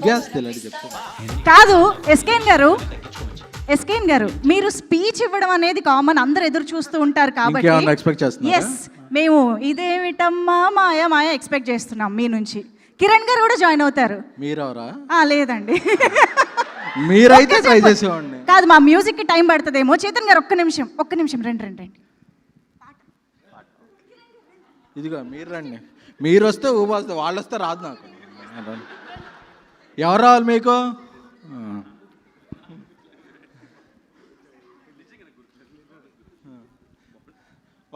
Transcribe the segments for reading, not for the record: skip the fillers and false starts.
Gas తెలియదు చెప్తా. కాదు ఎస్కేన్ గారు మీరు స్పీచ్ ఇవ్వడం అనేది కామన్, అందరు ఎదురు చూస్తూ ఉంటారు ఇంకేమన్నా కాబట్టి ఎక్స్పెక్ట్ చేస్తున్నారా? ఎస్ మేము ఇదేమిటమ్మా మాయ మాయ ఎక్స్పెక్ట్ చేస్తున్నాం మీ నుంచి. కిరణ్ గారు కూడా జాయిన్ అవుతారు. మీరెవరా? లేదండి మీరైతే ట్రై చేసేవాడిని. కాదు, మా మ్యూజిక్ కి టైం పడుతుందేమో. చేతన్ గారు ఒక్క నిమిషం రండి. ఇదిగో మీరు రండి. మీరు వస్తే ఊబొస్తే, వాళ్ళు వస్తే రాదు నాకు. ఎవరు రావాలి మీకు?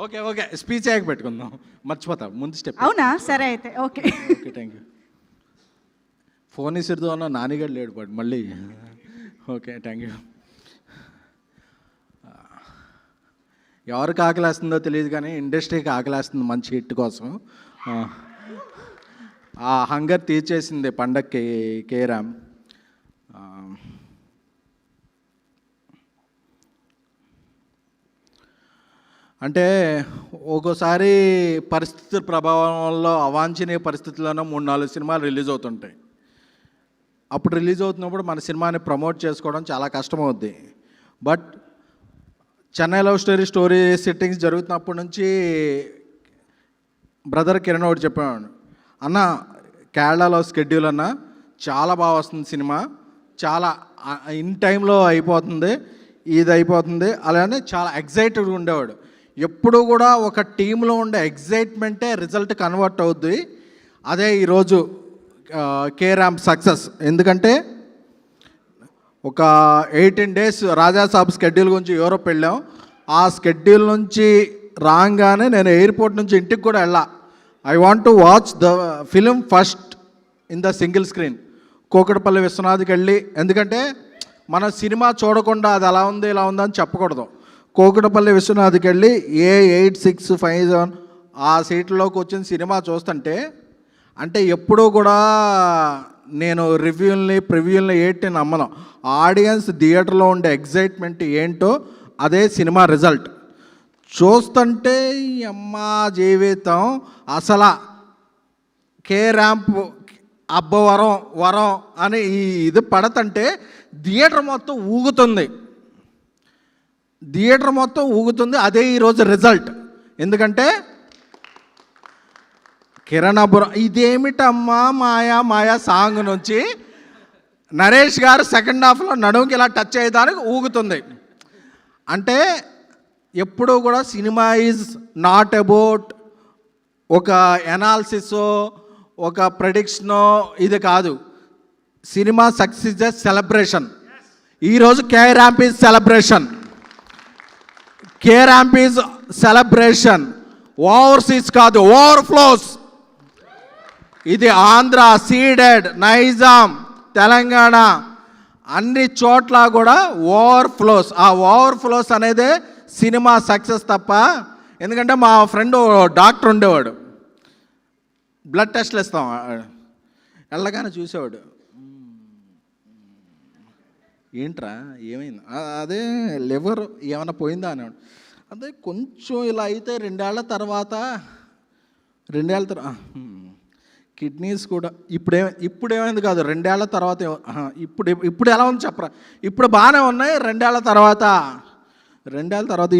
ఓకే స్పీచ్ అయ్యాక పెట్టుకుందాం. మర్చిపోతా ముందు స్టెప్. అవునా? సరే అయితే ఓకే థ్యాంక్ యూ. ఫోన్ ఇసిరుతో అన్న నానిగాడు లేడు పాడు మళ్ళీ. Okay thank you. ఎవరికి ఆకలేస్తుందో తెలియదు కానీ ఇండస్ట్రీకి ఆకలేస్తుంది మంచి హిట్ కోసం. ఆ హంగర్ తీర్చేసింది పండక్కి కేరామ్. అంటే ఒక్కోసారి పరిస్థితుల ప్రభావంలో అవాంఛనీయ పరిస్థితుల్లోనూ 3-4 సినిమాలు రిలీజ్ అవుతుంటాయి. అప్పుడు రిలీజ్ అవుతున్నప్పుడు మన సినిమాని ప్రమోట్ చేసుకోవడం చాలా కష్టమవుద్ది. But Chennai love story settings జరుగుతున్నప్పటి నుంచి బ్రదర్ కిరణ్ ఒకటి చెప్పాను, అన్న కేరళలో స్కెడ్యూల్ అన్న చాలా బాగా వస్తుంది సినిమా, చాలా ఇన్ టైంలో అయిపోతుంది, ఇది అయిపోతుంది అలానే చాలా ఎగ్జైటెడ్గా ఉండేవాడు. ఎప్పుడు కూడా ఒక టీంలో ఉండే ఎగ్జైట్మెంటే రిజల్ట్ కన్వర్ట్ అవుద్ది. అదే ఈరోజు కేరామ్ సక్సెస్. ఎందుకంటే ఒక 18 days రాజాసాబ్ స్కెడ్యూల్ గురించి యూరోప్ వెళ్ళాం. ఆ స్కెడ్యూల్ నుంచి రాగానే నేను ఎయిర్పోర్ట్ నుంచి ఇంటికి కూడా వెళ్ళా. I want to watch the film first in the single screen. Kukatpally విశ్వనాథ్కి వెళ్ళి, ఎందుకంటే మన సినిమా చూడకుండా అది అలా ఉంది ఇలా ఉందని అని చెప్పకూడదు. కూకట్పల్లి విశ్వనాథ్కి వెళ్ళి A8657 ఆ సీట్లోకి వచ్చిన సినిమా చూస్తుంటే, అంటే ఎప్పుడూ కూడా నేను ప్రివ్యూల్ని ఏంటి నమ్మను. ఆడియన్స్ థియేటర్లో ఉండే ఎగ్జైట్మెంట్ ఏంటో అదే సినిమా రిజల్ట్. చూస్తుంటే అమ్మా జీవితం అసలు కేరాంప్ వరం అని ఇది పడతంటే థియేటర్ మొత్తం ఊగుతుంది. అదే ఈరోజు రిజల్ట్. ఎందుకంటే కిరణాపురం ఇదేమిటమ్మా మాయా సాంగ్ నుంచి నరేష్ గారు సెకండ్ హాఫ్లో నడుముకి ఇలా టచ్ అయ్యేదానికి ఊగుతుంది. అంటే ఎప్పుడూ కూడా సినిమా ఈజ్ నాట్ అబౌట్ ఒక ఎనాలిసిసో ఒక ప్రెడిక్షనో ఇది కాదు. Cinema success is celebration. ఈరోజు కేరాంప్ ఈజ్ సెలబ్రేషన్. ఓవర్సీస్ కాదు, ఓవర్ఫ్లోస్. ఇది ఆంధ్ర, సీడెడ్, నైజాం, తెలంగాణ అన్ని చోట్ల కూడా ఓవర్ఫ్లోస్. ఆ ఓవర్ఫ్లోస్ అనేదే సినిమా సక్సెస్ తప్ప. ఎందుకంటే మా ఫ్రెండ్ డాక్టర్ ఉండేవాడు, బ్లడ్ టెస్ట్లు ఇస్తాం, వెళ్ళగానే చూసేవాడు, ఏంట్రా ఏమైంది, అదే లివర్ ఏమైనా పోయిందా అనేవాడు. అదే కొంచెం ఇలా అయితే 2 ఏళ్ల తర్వాత కిడ్నీస్ కూడా ఇప్పుడు ఏమైంది కాదు, 2 ఏళ్ల తర్వాత ఇప్పుడు ఎలా ఉంది చెప్పరా. ఇప్పుడు బాగానే ఉన్నాయి, 2 ఏళ్ల తర్వాత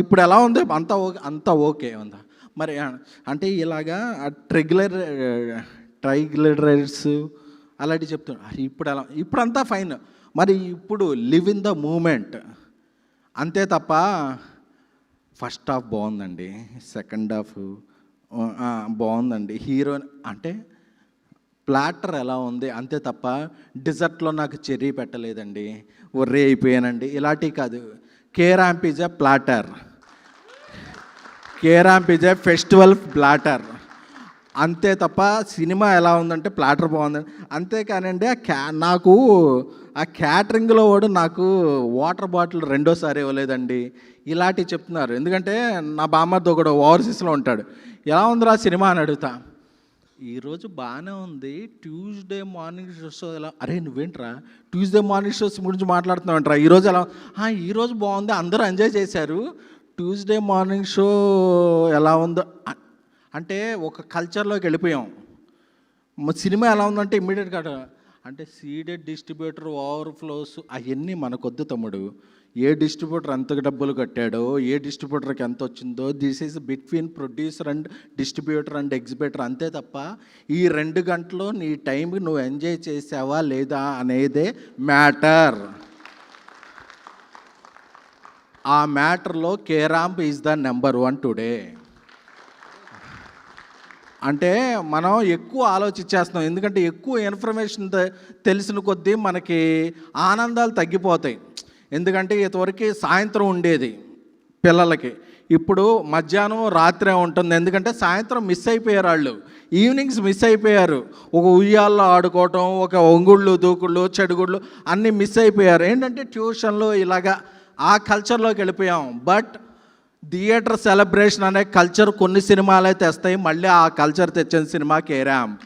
ఇప్పుడు ఎలా ఉంది, అంతా ఓకే ఉందా మరి. అంటే ఇలాగా ట్రైగ్లిజరైడ్స్ అలాంటివి చెప్తున్నాడు. ఇప్పుడంతా ఫైన్. మరి ఇప్పుడు లివ్ ఇన్ ద మూమెంట్ అంతే తప్ప. ఫస్ట్ హాఫ్ బాగుందండి, సెకండ్ హాఫ్ బాగుందండి, హీరోయిన్ అంటే ప్లాటర్ ఎలా ఉంది అంతే తప్ప డిజర్ట్లో నాకు చెర్రీ పెట్టలేదండి, ఒర్రీ అయిపోయానండి ఇలాంటివి కాదు. K Ramp is a platter, K Ramp is a festival platter అంతే తప్ప సినిమా ఎలా ఉందంటే ప్లాటర్ బాగుందండి అంతేకానండి. నాకు ఆ క్యాటరింగ్లో వాడు నాకు వాటర్ బాటిల్ 2వ సారి ఇవ్వలేదండి ఇలాంటివి చెప్తున్నారు. ఎందుకంటే నా బామ్మర్ది ఒకడు ఓవర్సీస్లో ఉంటాడు, ఎలా ఉందిరా సినిమా అని అడుగుతా. ఈరోజు బాగానే ఉంది, ట్యూస్డే మార్నింగ్ షో ఎలా, అరే నువ్వేంట్రా ట్యూస్డే మార్నింగ్ షోస్ గురించి మాట్లాడుతున్నావంటరా, ఈరోజు ఎలా, ఈరోజు బాగుంది, అందరూ ఎంజాయ్ చేశారు, ట్యూస్డే మార్నింగ్ షో ఎలా ఉందో అంటే ఒక కల్చర్లోకి వెళ్ళిపోయాం. సినిమా ఎలా ఉందంటే ఇమ్మీడియట్గా అంటే సీడెడ్ డిస్ట్రిబ్యూటర్ ఓవర్ఫ్లోస్ అవన్నీ మనకొద్దు తమ్ముడు. ఏ డిస్ట్రిబ్యూటర్ ఎంత డబ్బులు కట్టాడో, ఏ డిస్ట్రిబ్యూటర్కి ఎంత వచ్చిందో, this is between producer and distributor and exhibitor, అంతే తప్ప ఈ 2 గంటలు నీ టైంకి నువ్వు ఎంజాయ్ చేసావా లేదా అనేదే మ్యాటర్. ఆ మ్యాటర్లో కేరాంప్ ఈజ్ ద నెంబర్ 1 టుడే. అంటే మనం ఎక్కువ ఆలోచించేస్తున్నాం, ఎందుకంటే ఎక్కువ ఇన్ఫర్మేషన్ తెలిసిన కొద్దీ మనకి ఆనందాలు తగ్గిపోతాయి. ఎందుకంటే ఇంతవరకు సాయంత్రం ఉండేది పిల్లలకి, ఇప్పుడు మధ్యాహ్నం రాత్రే ఉంటుంది. ఎందుకంటే సాయంత్రం మిస్ అయిపోయారు, వాళ్ళు ఈవినింగ్స్ మిస్ అయిపోయారు. ఒక ఉయ్యాల్లో ఆడుకోవటం, ఒక ఒంగుళ్ళు దూకుళ్ళు చెడుగుళ్ళు అన్నీ మిస్ అయిపోయారు. ఏంటంటే ట్యూషన్లు ఇలాగా ఆ కల్చర్లోకి వెళ్ళిపోయాం. బట్ థియేటర్ సెలబ్రేషన్ అనే కల్చర్ కొన్ని సినిమాలే తెస్తాయి. మళ్ళీ ఆ కల్చర్ తెచ్చిన సినిమా కేరాంప్.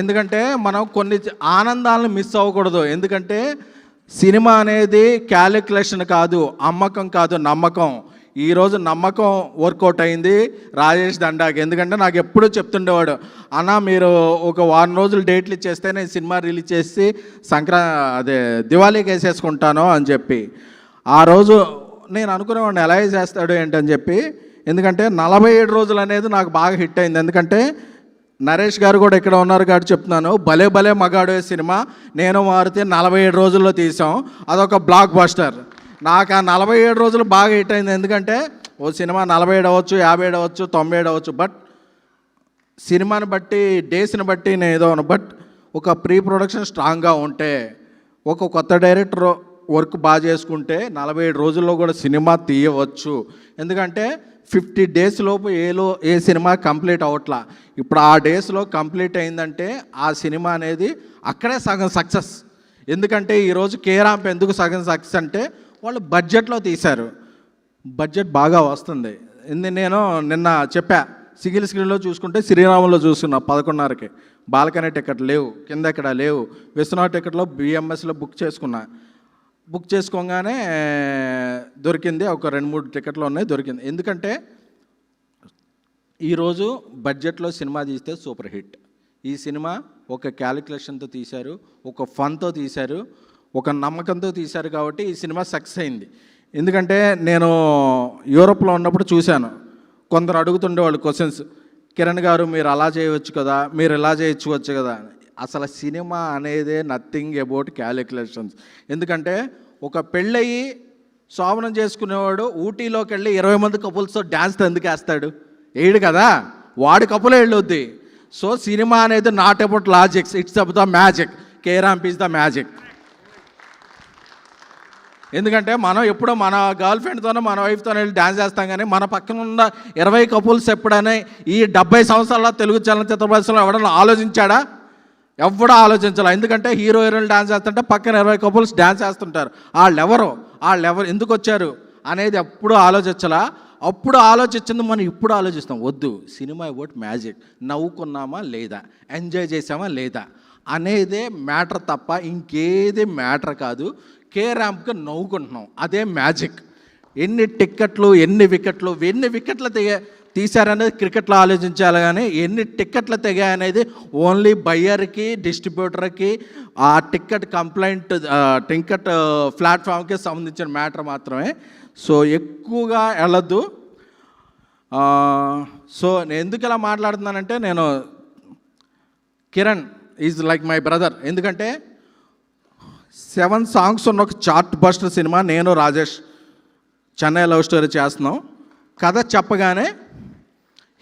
ఎందుకంటే మనం కొన్ని ఆనందాలను మిస్ అవ్వకూడదు. ఎందుకంటే సినిమా అనేది క్యాలిక్యులేషన్ కాదు, అమ్మకం కాదు, నమ్మకం. ఈరోజు నమ్మకం వర్కౌట్ అయింది రాజేష్ దండాకి. ఎందుకంటే నాకు ఎప్పుడూ చెప్తుండేవాడు, అన్న మీరు ఒక 1 రోజులు డేట్లు ఇచ్చేస్తే నేను సినిమా రిలీజ్ చేసి దివాళీకి వేసేసుకుంటాను అని చెప్పి. ఆ రోజు నేను అనుకునేవాడిని ఎలా చేస్తాడు ఏంటని చెప్పి. ఎందుకంటే 47 రోజులు అనేది నాకు బాగా హిట్ అయింది. ఎందుకంటే నరేష్ గారు కూడా ఇక్కడ ఉన్నారు కాబట్టి చెప్తున్నాను, భలే భలే మగాడు సినిమా నేను మారుతి 47 రోజుల్లో తీసాం. అదొక బ్లాక్ బస్టర్. నాకు ఆ 47 రోజులు బాగా హిట్ అయింది. ఎందుకంటే ఓ సినిమా 47 అవ్వచ్చు, 57 అవ్వచ్చు, 97 అవ్వచ్చు, బట్ సినిమాని బట్టి డేస్ని బట్టి నేను ఏదో బట్ ఒక ప్రీ ప్రొడక్షన్ స్ట్రాంగ్గా ఉంటే, ఒక కొత్త డైరెక్టర్ వర్క్ బాగా చేసుకుంటే 47 రోజుల్లో కూడా సినిమా తీయవచ్చు. ఎందుకంటే 50 డేస్ లోపు ఏ సినిమా కంప్లీట్ అవ్వట్లా. ఇప్పుడు ఆ డేస్లో కంప్లీట్ అయిందంటే ఆ సినిమా అనేది అక్కడే సగం సక్సెస్. ఎందుకంటే ఈరోజు కేరాంప్ ఎందుకు సగం సక్సెస్ అంటే వాళ్ళు బడ్జెట్లో తీశారు, బడ్జెట్ బాగా వస్తుంది. నేను నిన్న చెప్పా, సిగిల్ స్క్రీన్లో చూసుకుంటే శ్రీరాములో చూసుకున్నా 11:30కి. బాల్కనీ టికెట్ లేవు, కింద ఎక్కడ లేవు. విశ్వనాథ్ టికెట్లో బిఎంఎస్లో బుక్ చేసుకోగానే దొరికింది. ఒక 2-3 టికెట్లు ఉన్నాయి, దొరికింది. ఎందుకంటే ఈరోజు బడ్జెట్లో సినిమా తీస్తే సూపర్ హిట్. ఈ సినిమా ఒక క్యాలిక్యులేషన్తో తీశారు, ఒక ఫన్తో తీశారు, ఒక నమ్మకంతో తీశారు. కాబట్టి ఈ సినిమా సక్సెస్ అయింది. ఎందుకంటే నేను యూరోప్లో ఉన్నప్పుడు చూశాను, కొందరు అడుగుతుండేవాళ్ళు క్వశ్చన్స్, కిరణ్ గారు మీరు అలా చేయవచ్చు కదా, మీరు ఇలా చేయొచ్చు కదా. అసలు సినిమా అనేదే నథింగ్ అబౌట్ క్యాలిక్యులేషన్స్. ఎందుకంటే ఒక పెళ్ళయి శోభనం చేసుకునేవాడు ఊటీలోకి వెళ్ళి 20 మంది కపుల్స్తో డ్యాన్స్ ఎందుకు వేస్తాడు? వేయడు కదా, వాడి కపులే వెళ్ళొద్ది. సో సినిమా అనేది not about logics, it's about the magic. కేరాంప్ is the magic. ఎందుకంటే మనం ఎప్పుడో మన గర్ల్ ఫ్రెండ్తోనో మన వైఫ్తోనే వెళ్ళి డ్యాన్స్ చేస్తాం, కానీ మన పక్కన ఉన్న 20 కపుల్స్ ఎప్పుడనే ఈ 70 సంవత్సరాల తెలుగు చలనచిత్ర పరిశ్రమలో ఎవడన్నా ఆలోచించాడా? ఎవడో ఆలోచించాలి. ఎందుకంటే హీరో హీరోయిన్లు డ్యాన్స్ చేస్తుంటే పక్కన 20 కపుల్స్ డ్యాన్స్ చేస్తుంటారు. వాళ్ళెవరు ఎందుకు వచ్చారు అనేది ఎప్పుడూ ఆలోచించాలా. అప్పుడు ఆలోచించింది మనం ఇప్పుడు ఆలోచిస్తాం. వద్దు, సినిమా అబౌట్ మ్యాజిక్. నవ్వుకున్నామా లేదా, ఎంజాయ్ చేసామా లేదా అనేదే మ్యాటర్ తప్ప ఇంకేది మ్యాటర్ కాదు. కేరాంప్కి నవ్వుకుంటున్నాం, అదే మ్యాజిక్. ఎన్ని టిక్కెట్లు, ఎన్ని వికెట్లు తీశారనేది క్రికెట్లో ఆలోచించాలి, కానీ ఎన్ని టిక్కెట్లు తెగాయనేది ఓన్లీ బయ్యర్కి, డిస్ట్రిబ్యూటర్కి, ఆ టిక్కెట్ ప్లాట్ఫామ్కి సంబంధించిన మ్యాటర్ మాత్రమే. సో ఎక్కువగా వెళ్ళద్దు. సో నేను ఎందుకు ఇలా మాట్లాడుతున్నానంటే, నేను Kiran is like my brother. ఎందుకంటే 7 సాంగ్స్ ఉన్న ఒక చార్ట్ బస్టర్ సినిమా నేను రాజేష్ చెన్నై లవ్ స్టోరీ చేస్తున్నాం. కథ చెప్పగానే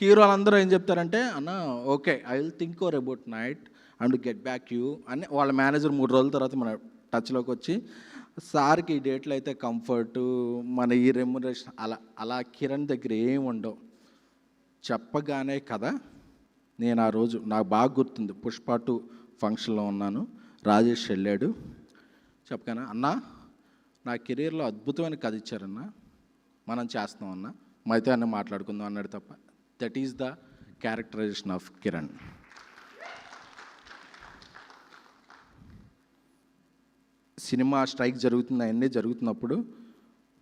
హీరోలందరూ ఏం చెప్తారంటే, అన్న okay I will think over about night and get back you అని వాళ్ళ మేనేజర్ 3 రోజుల తర్వాత మన టచ్లోకి వచ్చి, సార్కి ఈ డేట్లు అయితే కంఫర్టు, మన ఈ రెమ్యునరేషన్ అలా కిరణ్ దగ్గర ఏమి ఉండవు. చెప్పగానే కదా, నేను ఆ రోజు నాకు బాగా గుర్తుంది, పుష్ప 2 ఫంక్షన్లో ఉన్నాను, రాజేష్ వెళ్ళాడు. చెప్పగానే అన్నా నా కెరీర్లో అద్భుతమైన కథ ఇచ్చారన్న, మనం చేస్తాం అన్న, అయితే అన్న మాట్లాడుకుందాం అన్నాడు తప్ప. That is the characterization of Kiran. Cinema strike జరుగుతుంది, అవన్నీ జరుగుతున్నప్పుడు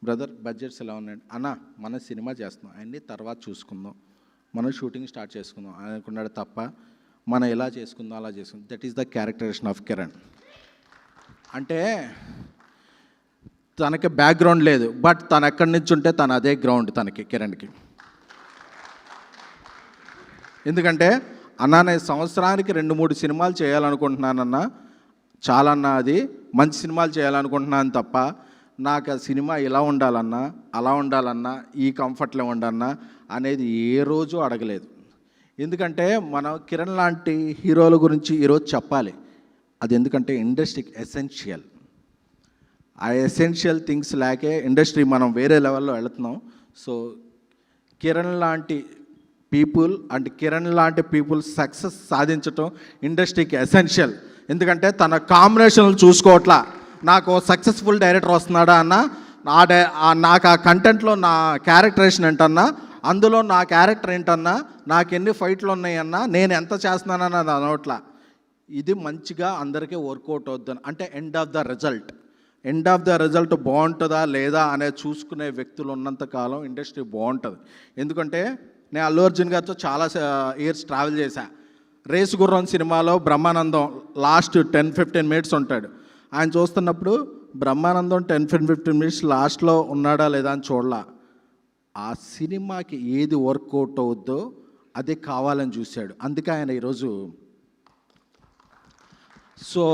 బ్రదర్ బడ్జెట్స్ ఎలా ఉన్నాయండి అన్న, మన సినిమా చేస్తున్నాం, అవన్నీ తర్వాత చూసుకుందాం, మనం షూటింగ్ స్టార్ట్ చేసుకుందాం అనుకున్నాడు తప్ప మనం ఎలా చేసుకుందాం అలా చేసుకుందాం. That is the characterization of Kiran. అంటే తనకి బ్యాక్గ్రౌండ్ లేదు, బట్ తను ఎక్కడి నుంచి ఉంటే తను అదే గ్రౌండ్ తనకి, కిరణ్కి. ఎందుకంటే అన్నా నేను సంవత్సరానికి 2-3 సినిమాలు చేయాలనుకుంటున్నానన్నా, చాలన్నా అది మంచి సినిమాలు చేయాలనుకుంటున్నాను తప్ప నాకు ఆ సినిమా ఇలా ఉండాలన్నా, అలా ఉండాలన్నా, ఈ కంఫర్ట్లో ఉండన్నా అనేది ఏ రోజు అడగలేదు. ఎందుకంటే మనం కిరణ్ లాంటి హీరోల గురించి ఈరోజు చెప్పాలి. అది ఎందుకంటే ఇండస్ట్రీకి ఎసెన్షియల్. ఆ ఎసెన్షియల్ థింగ్స్ లేకే ఇండస్ట్రీ మనం వేరే లెవెల్లో వెళుతున్నాం. సో కిరణ్ లాంటి పీపుల్ సక్సెస్ సాధించటం ఇండస్ట్రీకి ఎసెన్షియల్. ఎందుకంటే తన కాంబినేషన్లు చూసుకోవట్లా, నాకు సక్సెస్ఫుల్ డైరెక్టర్ వస్తున్నాడా అన్న, నాకు ఆ కంటెంట్లో నా క్యారెక్టరేషన్ ఏంటన్నా, అందులో నా క్యారెక్టర్ ఏంటన్నా, నాకు ఎన్ని ఫైట్లు ఉన్నాయన్నా, నేను ఎంత చేస్తున్నానన్నా అనవట్లా. ఇది మంచిగా అందరికీ వర్కౌట్ అవుద్దని, అంటే ఎండ్ ఆఫ్ ద రిజల్ట్ బాగుంటుందా లేదా అనేది చూసుకునే వ్యక్తులు ఉన్నంతకాలం ఇండస్ట్రీ బాగుంటుంది. ఎందుకంటే నేను అల్లు అర్జున్ గారితో చాలా ఇయర్స్ ట్రావెల్ చేశా. రేసు గుర్రం సినిమాలో బ్రహ్మానందం లాస్ట్ 10-15 మినిట్స్ ఉంటాడు. ఆయన చూస్తున్నప్పుడు బ్రహ్మానందం 10-15 మినిట్స్ లాస్ట్లో ఉన్నాడా లేదా అని చూడాల. ఆ సినిమాకి ఏది వర్కౌట్ అవుద్దో అదే కావాలని చూశాడు. అందుకే ఆయన ఈరోజు. సో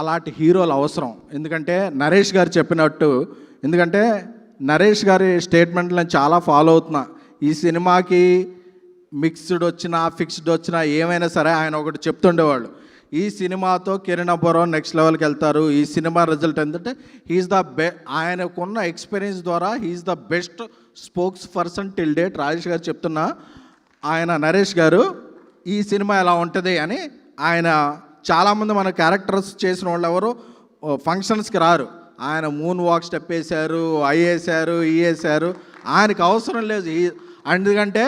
అలాంటి హీరోలు అవసరం. ఎందుకంటే నరేష్ గారు చెప్పినట్టు, ఎందుకంటే నరేష్ గారి స్టేట్మెంట్లు నేను చాలా ఫాలో అవుతున్నా. ఈ సినిమాకి మిక్స్డ్ వచ్చినా ఫిక్స్డ్ వచ్చినా ఏమైనా సరే ఆయన ఒకటి చెప్తుండేవాళ్ళు, ఈ సినిమాతో కిరణ్ అబ్బవరం నెక్స్ట్ లెవెల్కి వెళ్తారు. ఈ సినిమా రిజల్ట్ ఏంటంటే హీఈస్ ద ఆయనకున్న ఎక్స్పీరియన్స్ ద్వారా he is the best spokesperson till date. Rajesh garu చెప్తున్నా, ఆయన నరేష్ గారు ఈ సినిమా ఎలా ఉంటుంది అని. ఆయన చాలామంది మన క్యారెక్టర్స్ చేసిన వాళ్ళు ఎవరు ఫంక్షన్స్కి రారు. ఆయన మూన్ వాక్ స్టెప్ వేశారు, వేశారు, వేశారు. ఆయనకు అవసరం లేదు. ఎందుకంటే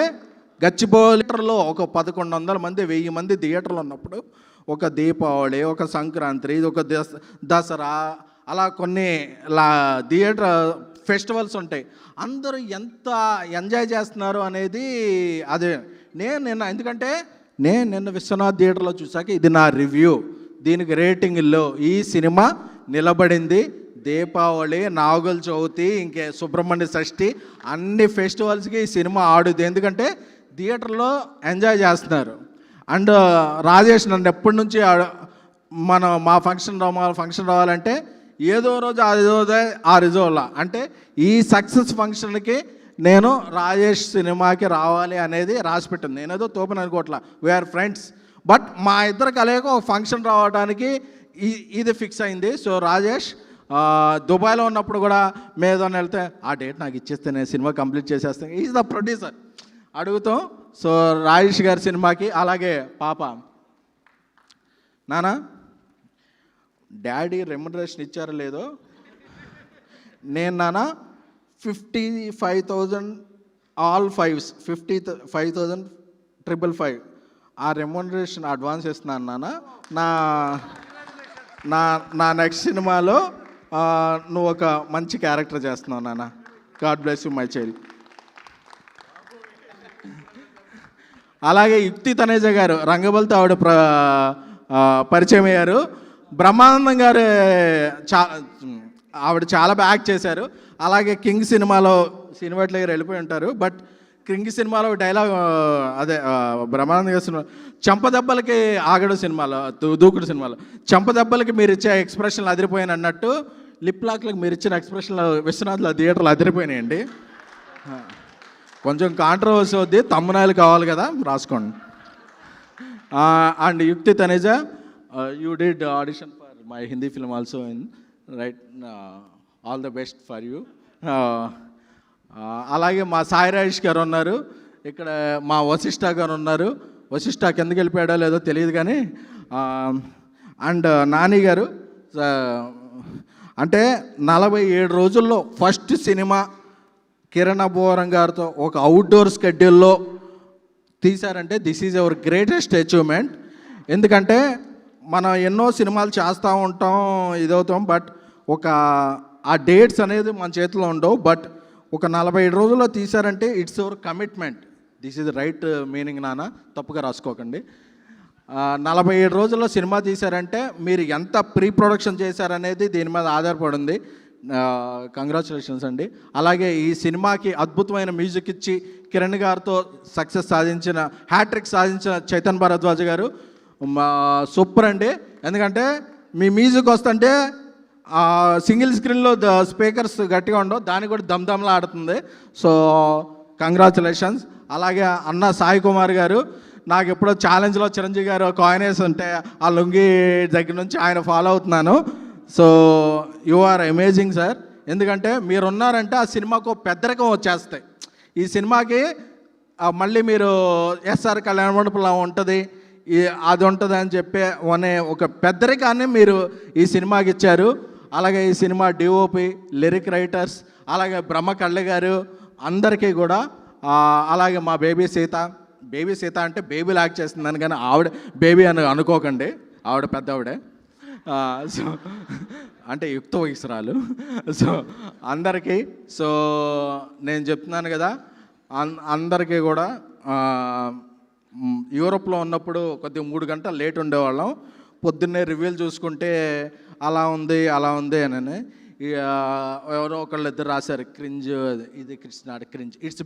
గచ్చిబౌలిలో ఒక 1100 మంది 1000 మంది థియేటర్లు ఉన్నప్పుడు ఒక దీపావళి, ఒక సంక్రాంతి, ఒక దసరా, అలా కొన్ని థియేటర్ ఫెస్టివల్స్ ఉంటాయి. అందరూ ఎంత ఎంజాయ్ చేస్తున్నారు అనేది అదే. ఎందుకంటే నేను నిన్న విశ్వనాథ్ థియేటర్లో చూసాక ఇది నా రివ్యూ, దీనికి రేటింగ్లో ఈ సినిమా నిలబడింది. దీపావళి, నాగుల చవితి, ఇంకే సుబ్రహ్మణ్య షష్ఠి, అన్ని ఫెస్టివల్స్కి ఈ సినిమా ఆడుద్ది. ఎందుకంటే థియేటర్లో ఎంజాయ్ చేస్తున్నారు. అండ్ రాజేష్ నన్ను ఎప్పటి నుంచి మా ఫంక్షన్ రావాలంటే ఏదో రోజు ఆ రిజోలా అంటే ఈ సక్సెస్ ఫంక్షన్కి నేను రాజేష్ సినిమాకి రావాలి అనేది రాసిపెట్టింది. నేనేదో తోపని అనుకోవట్లా, వీఆర్ ఫ్రెండ్స్. బట్ మా ఇద్దరు కలయిక ఒక ఫంక్షన్ రావడానికి ఇది ఫిక్స్ అయింది. సో రాజేష్ దుబాయ్లో ఉన్నప్పుడు కూడా మేదోని వెళ్తే ఆ డేట్ నాకు ఇచ్చేస్తే నేను సినిమా కంప్లీట్ చేసేస్తాను. ఈజ్ ద ప్రొడ్యూసర్ అడుగుతాం. సో రాజేష్ గారి సినిమాకి. అలాగే పాప, నానా డాడీ రెమ్యునరేషన్ ఇచ్చారో లేదో, నేను నాన్న 55,000 ఆల్ 5s 55,555 ఆ రెమ్యునరేషన్ అడ్వాన్స్ ఇస్తున్నాను నాన్న. నా నెక్స్ట్ సినిమాలో నువ్వు ఒక మంచి క్యారెక్టర్ చేస్తున్నావు నాన్న. God bless you my child. అలాగే యుక్తి తనేజ గారు రంగబలితో ఆవిడ పరిచయం అయ్యారు. బ్రహ్మానందం గారు ఆవిడ చాలా బాగా యాక్ట్ చేశారు. అలాగే కింగ్ సినిమాలో సినిమాట్ల గారు వెళ్ళిపోయి ఉంటారు. బట్ కింగ్ సినిమాలో డైలాగ్ అదే బ్రహ్మానందం గారి సినిమా చెంపదెబ్బలకి ఆగడు సినిమాలో, దూకుడు సినిమాలో చెంపదెబ్బలకి మీరు ఇచ్చే ఎక్స్ప్రెషన్లు అదిరిపోయాను అన్నట్టు లిప్ లాక్లకు మీరు ఇచ్చిన ఎక్స్ప్రెషన్లు విశ్వనాథ్లో థియేటర్లు అదిరిపోయినాయండి. కొంచెం కాంట్రవర్సీ అవుద్ది, తమ్మునాయలు కావాలి కదా, రాసుకోండి. And Yukti Taneja, you did audition for my Hindi film also in right. All the best for you. అలాగే మా సాయి రాజేష్ గారు ఉన్నారు ఇక్కడ, మా వశిష్ఠ గారు ఉన్నారు. వశిష్ఠ కిందకి వెళ్ళిపోయాడో లేదో తెలియదు కానీ. అండ్ నాని గారు, అంటే 47 రోజుల్లో ఫస్ట్ సినిమా కిరణ్ అబ్బవరం గారితో ఒక అవుట్డోర్ స్కెడ్యూల్లో తీశారంటే this is our greatest achievement. ఎందుకంటే మనం ఎన్నో సినిమాలు చేస్తూ ఉంటాం, ఇదవుతాం, బట్ ఆ డేట్స్ అనేది మన చేతిలో ఉండవు. బట్ ఒక 47 రోజుల్లో తీశారంటే it's our commitment. This is right meaning నాన్న, తప్పుగా రాసుకోకండి. 47 రోజుల్లో సినిమా తీశారంటే మీరు ఎంత ప్రీ ప్రొడక్షన్ చేశారనేది దీని మీద ఆధారపడింది. కంగ్రాచులేషన్స్ అండి. అలాగే ఈ సినిమాకి అద్భుతమైన మ్యూజిక్ ఇచ్చి కిరణ్ గారితో సక్సెస్ సాధించిన హ్యాట్రిక్ సాధించిన చైతన్ భరద్వాజ్ గారు సూపర్ అండి. ఎందుకంటే మీ మ్యూజిక్ వస్తుంటే సింగిల్ స్క్రీన్లో స్పీకర్స్ గట్టిగా ఉండవు, దానికి కూడా దమ్దమ్లా ఆడుతుంది. So congratulations. అలాగే అన్న సాయి కుమార్ గారు, నాకు ఎప్పుడో ఛాలెంజ్లో చిరంజీవి గారు కాయిన్ వేసి ఉంటే ఆ లుంగి దగ్గర నుంచి ఆయన ఫాలో అవుతున్నాను. So you are amazing sir. ఎందుకంటే మీరు ఉన్నారంటే ఆ సినిమాకు పెద్దరికం వచ్చేస్తాయి. ఈ సినిమాకి మళ్ళీ మీరు ఎస్ఆర్ కళ్యాణ మండపంలో ఉంటుంది, అది ఉంటుంది అని చెప్పే అనే ఒక పెద్దరికాన్ని మీరు ఈ సినిమాకి ఇచ్చారు. అలాగే ఈ సినిమా డిఓపి, లిరిక్ రైటర్స్, అలాగే బ్రహ్మ కళ్ళ గారు అందరికీ కూడా, అలాగే మా బేబీ సీత అంటే బేబీ లాక్ చేస్తుందని, కానీ ఆవిడ బేబీ అని అనుకోకండి, ఆవిడ పెద్ద ఆవిడే. సో అంటే యుక్త వయసురాలు. సో అందరికీ, సో నేను చెప్తున్నాను కదా, అందరికీ కూడా యూరోప్లో ఉన్నప్పుడు కొద్దిగా 3 గంటలు లేట్ ఉండేవాళ్ళం. పొద్దున్నే రివ్యూలు చూసుకుంటే అలా ఉంది అని ఎవరో ఒకళ్ళు ఇద్దరు రాశారు, క్రింజ్, ఇది కృష్ణాడు క్రింజ్, ఇట్స్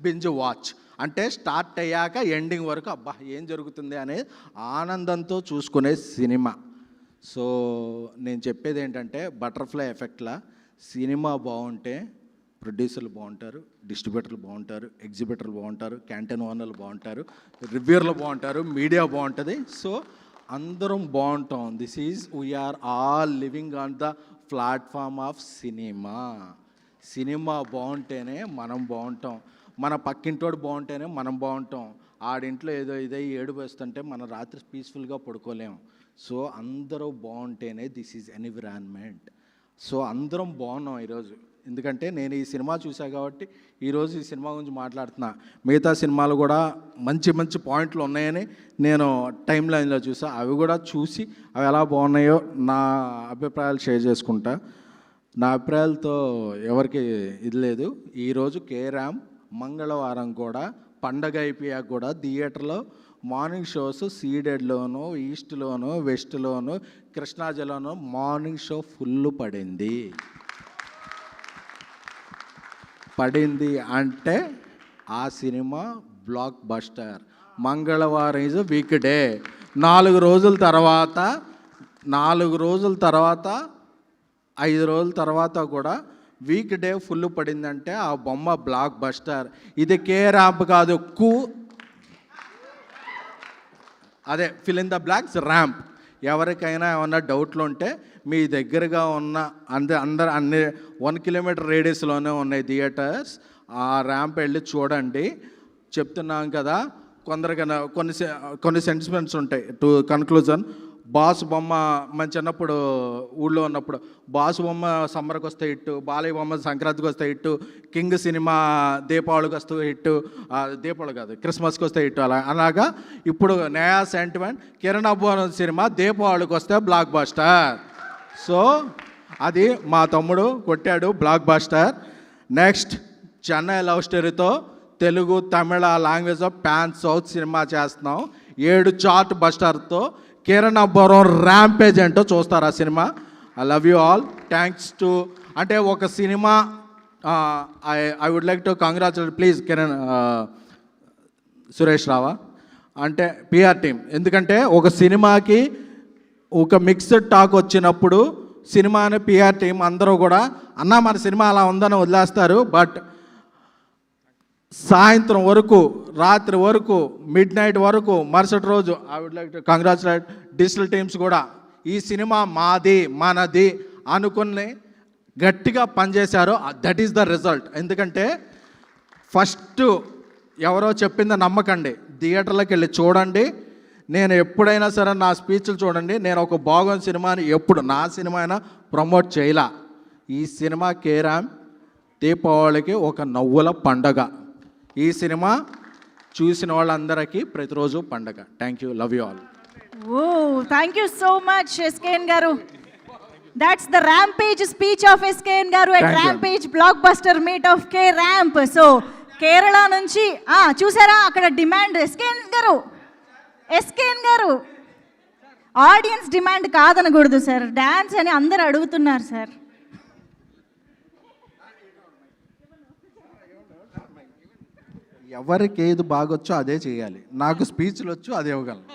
బింజ్ వాచ్ అంటే స్టార్ట్ అయ్యాక ఎండింగ్ వరకు అబ్బా ఏం జరుగుతుంది అనే ఆనందంతో చూసుకునే సినిమా. సో నేను చెప్పేది ఏంటంటే బటర్ఫ్లై ఎఫెక్ట్లా సినిమా బాగుంటే ప్రొడ్యూసర్లు బాగుంటారు, డిస్ట్రిబ్యూటర్లు బాగుంటారు, ఎగ్జిబిటర్లు బాగుంటారు, క్యాంటీన్ ఓనర్లు బాగుంటారు, రివ్యూర్లు బాగుంటారు, మీడియా బాగుంటుంది. సో అందరం బాగుంటాం. This is we are all living on the platform of సినిమా. సినిమా బాగుంటేనే మనం బాగుంటాం, మన పక్కింటోడు బాగుంటేనే మనం బాగుంటాం. ఆడింట్లో ఏదో ఇదే ఏడుపు వేస్తుంటే మనం రాత్రి పీస్ఫుల్గా పడుకోలేం. సో అందరూ బాగుంటేనే దిస్ ఈజ్ ఎన్విరాన్మెంట్. సో అందరం బాగున్నాం ఈరోజు. ఎందుకంటే నేను ఈ సినిమా చూసా కాబట్టి ఈరోజు ఈ సినిమా గురించి మాట్లాడుతున్నా. మిగతా సినిమాలు కూడా మంచి మంచి పాయింట్లు ఉన్నాయని నేను టైం లైన్లో చూసా. అవి కూడా చూసి అవి ఎలా బాగున్నాయో నా అభిప్రాయాలు షేర్ చేసుకుంటా. నా అభిప్రాయాలతో ఎవరికి ఇది లేదు. ఈరోజు కేరామ్ మంగళవారం కూడా పండగ అయిపోయాక కూడా థియేటర్లో మార్నింగ్ షోస్ సీడెడ్లోను, ఈస్ట్లోను, వెస్ట్లోను, కృష్ణాజిల్లాను మార్నింగ్ షో ఫుల్ పడింది అంటే ఆ సినిమా బ్లాక్ బస్టర్. మంగళవారం ఈజ్ వీక్ డే. 4 రోజుల తర్వాత 5 రోజుల తర్వాత కూడా వీక్ డే ఫుల్ పడిందంటే ఆ బొమ్మ బ్లాక్ బస్టర్. ఇది కే ర్యాంప్ కాదు, అదే fill in the blocks ramp. ఎవరికైనా ఏమన్నా డౌట్లు ఉంటే మీ దగ్గరగా ఉన్న అన్ని 1 కిలోమీటర్ రేడియస్లోనే ఉన్నాయి థియేటర్స్. ఆ ర్యాంప్ వెళ్ళి చూడండి. చెప్తున్నాం కదా, కొందరికైనా కొన్ని సెంటిమెంట్స్ ఉంటాయి. టు కన్క్లూజన్, బాస్ బొమ్మ మన చిన్నప్పుడు ఊళ్ళో ఉన్నప్పుడు బాస్ బొమ్మ సమ్మర్కి వస్తే హిట్టు, బాలయ్య బొమ్మ సంక్రాంతికి వస్తే హిట్టు, కింగ్ సినిమా దీపావళికి వస్తే హిట్టు, దీపావళి కాదు క్రిస్మస్కి వస్తే హిట్టు. అలాగా ఇప్పుడు నయా సెంటిమెంట్ కిరణ్ అబ్బోన్ సినిమా దీపావళికి వస్తే బ్లాక్ బస్టర్. సో అది మా తమ్ముడు కొట్టాడు blockbuster. Next Chennai love స్టోరీతో తెలుగు, తమిళ లాంగ్వేజ్లో ప్యాన్ సౌత్ సినిమా చేస్తున్నాం. 7 చార్ట్ బస్టర్తో కిరణ్ అబ్బోన్ ర్యాంపేజ్ ఏంటో చూస్తారు ఆ సినిమా. I love you all. Thanks to, అంటే ఒక సినిమా I would like to congratulate please Kiran Suresh రావా అంటే పిఆర్ టీమ్. ఎందుకంటే ఒక సినిమాకి ఒక మిక్స్డ్ టాక్ వచ్చినప్పుడు సినిమాని పిఆర్ టీం అందరూ కూడా అన్న మన సినిమా అలా ఉందని వదిలేస్తారు. బట్ సాయంత్రం వరకు, రాత్రి వరకు, మిడ్ నైట్ వరకు, మరుసటి రోజు I would like to congratulate digital teams కూడా ఈ సినిమా మాది మనది అనుకుని గట్టిగా పనిచేశారు. That is the result. ఎందుకంటే ఫస్ట్ ఎవరో చెప్పింది నమ్మకండి, థియేటర్లోకి వెళ్ళి చూడండి. నేను ఎప్పుడైనా సరే నా స్పీచ్లు చూడండి, నేను ఒక బాగున్న సినిమాని ఎప్పుడు నా సినిమా అయినా ప్రమోట్ చేయలా. ఈ సినిమా కేరామ్ దీపావళికి ఒక నవ్వుల పండగ. ఈ సినిమా చూసిన వాళ్ళందరికీ ప్రతిరోజు పండగ. Thank you, love you all. Oh thank you so much SKN గారు. That's the rampage speech of SKN గారు at rampage blockbuster meet of K Ramp. So Kerala నుంచి చూసారా అక్కడ డిమాండ్. ఎస్కేఎన్ గారు ఎస్కేఎన్ గారు ఆడియన్స్ డిమాండ్ కాదనకూడదు సార్, డాన్స్ అని అందరు అడుగుతున్నారు సార్. ఎవరికి ఏది బాగొచ్చో అదే చేయాలి. నాకు స్పీచ్లు వచ్చు, అదే ఇవ్వగలను.